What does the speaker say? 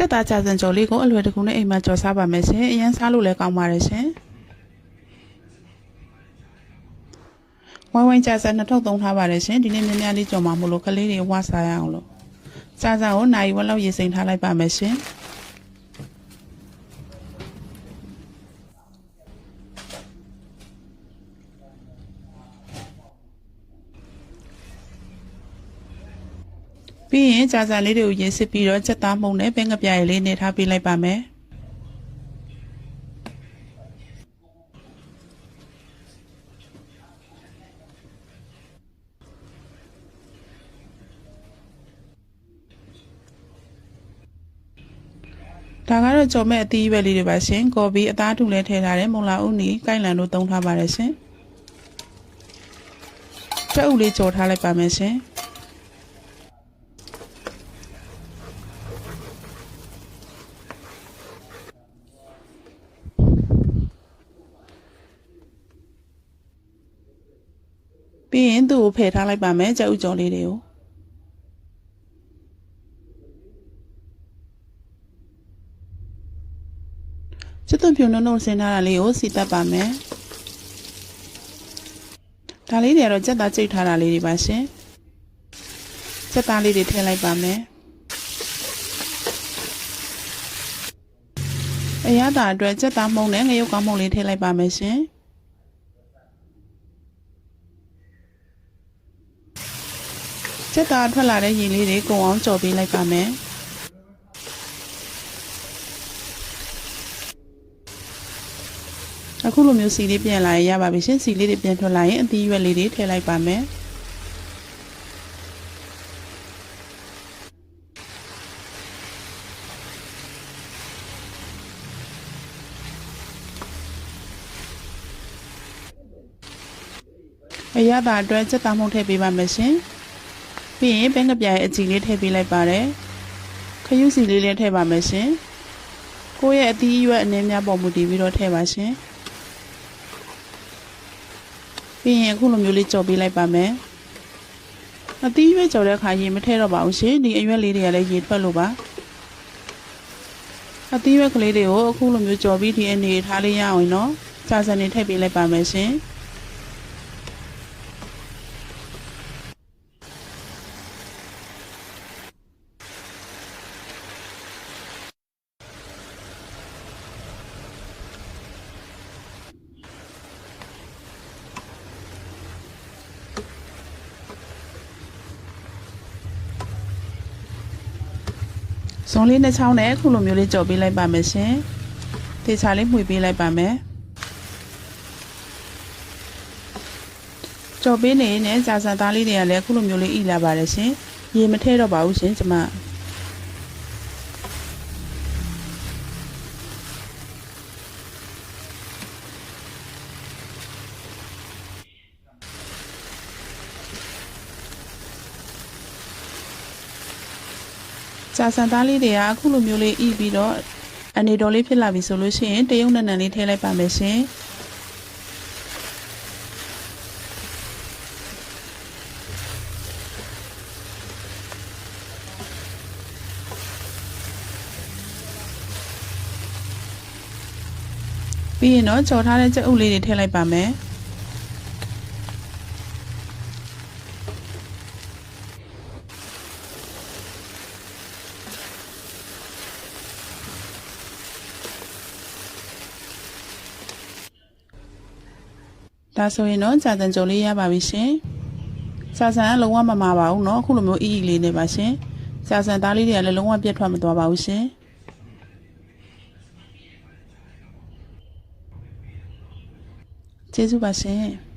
ချက်သားကြာစံကြော်လေးကိုအလွယ်တကူနဲ့အိမ်မှာကြော်စားပါမယ်ရှင်အရင်စားလို့လည်းကောင်းပါတယ်ရှင်ဝိုင်းဝိုင်းကြာစံနှစ်ထုပ်သုံးထားပါတယ်ရှင်ဒီနေ့များများလေးကြော်မှာမို့လို့ကလေးတွေဝါစားရအောင်လို့ကြာစံကိုနိုင်ဝက်လောက်ရေစိမ်ထားလိုက်ပါမယ်ရှင်ပြီးရင်ကြာစံလေးတွေကိုရေးစစ်ပြီးတော့ချက်သားမှုန့်နဲ့ပဲငပြရည်လေးနေထားပေးလိုက်ပါမယ်ဒါကတော့ကြော်မဲ့အသီးပဲလေးတွေပါရှင်ကော်ဖီအသားထုလည်းထည့်ထားတယ်မုံလာဥနီကိုက်လန်တို့သုံးထားပါတယ်ရှင်ချက်ဥလေးကြော်ထားလိုက်ပါမယ်ရှင်ပြီးရင်သူ့ကိုဖယ်ထားလိုက်ပါမယ်ချက်ဥကြော်လေးတွေကိုချက်သွန်ဖြူနှုံဆင်းထားတာလေးကိုစီတက်ပါမယ်ဒါလေးတွေကတော့ချက်သားကြိတ်ထားတာလေးတွေပါရှင်ချက်သားလေးတွေထည့်လိုက်ပါမယ်အရသာအတွက်ချက်သားမှုန့်နဲ့ငရုတ်ကောင်းမှုန့်လေးထည့်လိုက်ပါမယ်ရှင်ချက်သားထွက်လာတဲ့ရေလေးတွေကုန်အောင်ကြော်ပေးလိုက်ပါမယ်အခုလိုမျိုးစီလေးပြန်လာရင်ရပါပြီရှင်စီလေးတွေပြန်ထွက်လာရင်အသီးရွက်လေးတွေထည့်လိုက်ပါမယ်အရသာအတွက်ချက်သားမှုန့်ထည့်ပေးပါမယ်ရှင်ပြီးရင်ပဲငပြားရဲ့အကြည်လေးထည့်ပေးလိုက်ပါတယ်ခရုစီလေးလည်းထည့်ပါမယ်ရှင်ကိုယ့်ရဲ့အသီးရွက်အနည်းများပေါ်မူတည်ပြီးတော့ထည့်ပါရှင်ပြီးရင်အခုလိုမျိုးလေးကြော်ပေးလိုက်ပါမယ်အသီးရွက်ကြော်တဲ့အခါရေမထည့်တော့ပါဘူးရှင်ဒီအရွက်လေးတွေကလည်းရေထွက်လို့ပါအသီးရွက်ကလေးတွေကိုအခုလိုမျိုးကြော်ပြီးဒီအနေထားလေးရအောင်နော်ကြာစံနေထည့်ပေးလိုက်ပါမယ်ရှင်ဇွန်လေးနှစ်ချောင်းနဲ့ခုလိုမျိုးလေးကြော်ပေးလိုက်ပါမယ်ရှင်။သေချာလေးမှွေပေးလိုက်ပါမယ်။ကြော်ပေးနေနဲ့ကြာစံသားလေးတွေကလည်းခုလိုမျိုးလေးဣလာပါတယ်ရှင်။ရေမထည့်တော့ပါဘူးရှင်ကျမ။ကြာစံသားလေးတွေကအခုလိုမျိုးလေးဣပြီးတော့အနေတော်လေးဖြစ်လာပြီဆိုလို့ရှိရင်တရုတ်နံနံလေးထည့်လိုက်ပါမယ်ရှင်ပြီးရင်တော့ကြော်ထားတဲ့ကြက်ဥလေးတွေထည့်လိုက်ပါမယ်ဒါဆိုရင်တော့ကြာစံကြုံလေးရပါပြီရှင်ကြာစံကလုံးဝမမာပါဘူးเนาะအခုလိုမျိုးအီလေးနေပါရှင်ကြာစံသားလေးတွေကလည်းလုံးဝပြတ်ထွက်မသွားပါဘူးရှင်ကျေးဇူးပါရှင်